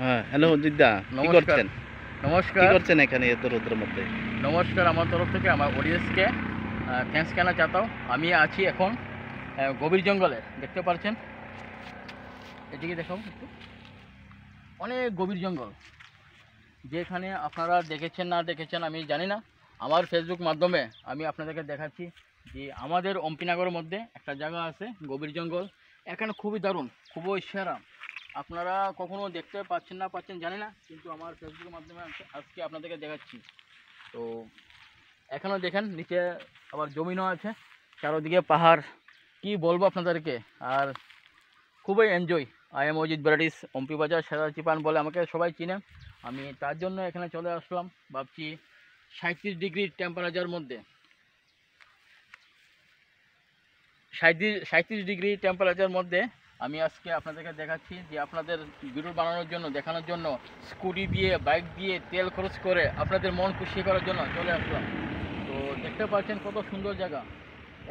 হ্যাঁ, হ্যালো অজিতদা, কি নমস্কার। করছেন? কি নমস্কার। করছেন এখানে এত রোদের মধ্যে? নমস্কার আমার তরফ থেকে আমার অডিয়েন্সকে থ্যাঙ্কস कहना चाहता हूँ। আমি আছি এখন গভীর জঙ্গলে। দেখতে পাচ্ছেন, এদিকে দেখো একটু, অনেক গভীর জঙ্গল। যেখানে আপনারা দেখেছেন না দেখেছেন আমি জানি না, আমার ফেসবুক মাধ্যমে আমি আপনাদেরকে দেখাচ্ছি যে আমাদের অম্পিনগরের মধ্যে একটা জায়গা আছে গভীর জঙ্গল। এখানে খুবই দারুণ, খুবই সেরা। আপনারা কখনো দেখতে পাচ্ছেন না পাচ্ছেন জানি না, কিন্তু আমার ফেসবুকের মাধ্যমে আজকে আপনাদেরকে দেখাচ্ছি। তো এখানেও দেখেন নিচে আবার জমিনও আছে, চারোদিকে পাহাড়। কি বলবো আপনাদেরকে, আর খুবই এনজয়। আই এম অজিত ব্যারাডিস, অম্পি বাজার সেরা চিপান বলে আমাকে সবাই চিনে। আমি তার জন্য এখানে চলে আসলাম। ভাবছি 37 ডিগ্রি টেম্পারেচার মধ্যে, 37 ডিগ্রি টেম্পারেচার মধ্যে আমি আজকে আপনাদেরকে দেখাচ্ছি যে আপনাদের ভিডিও বানানোর জন্য, দেখানোর জন্য, স্কুটি দিয়ে বাইক দিয়ে তেল খরচ করে আপনাদের মন খুশি করার জন্য চলে আসলাম। তো দেখতে পাচ্ছেন কত সুন্দর জায়গা।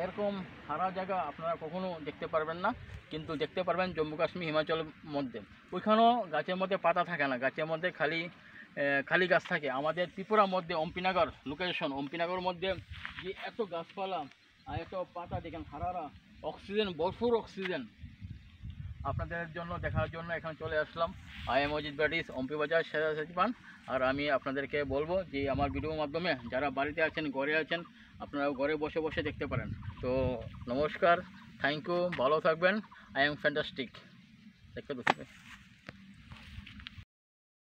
এরকম সারা জায়গা আপনারা কখনো দেখতে পারবেন না, কিন্তু দেখতে পারবেন জম্মু কাশ্মীর হিমাচলের মধ্যে। ওইখানেও গাছের মধ্যে পাতা থাকে না, গাছের মধ্যে খালি খালি গাছ থাকে। আমাদের ত্রিপুরার মধ্যে অম্পিনগর লোকেশন, অম্পিনগর মধ্যে যে এত গাছপালা আর এত পাতা দেখেন, হারারা অক্সিজেন, ভরপুর অক্সিজেন। আপনাদের জন্য দেখার জন্য এখানে চলে আসলাম। আই এম অজিত ব্যাডিস, অম্পি বাজার সেরা পান। আর আমি আপনাদেরকে বলবো যে আমার ভিডিওর মাধ্যমে যারা বাড়িতে আছেন, ঘরে আছেন, আপনারা ঘরে বসে বসে দেখতে পারেন। তো নমস্কার, থ্যাংক ইউ, ভালো থাকবেন। I am fantastic. দেখতে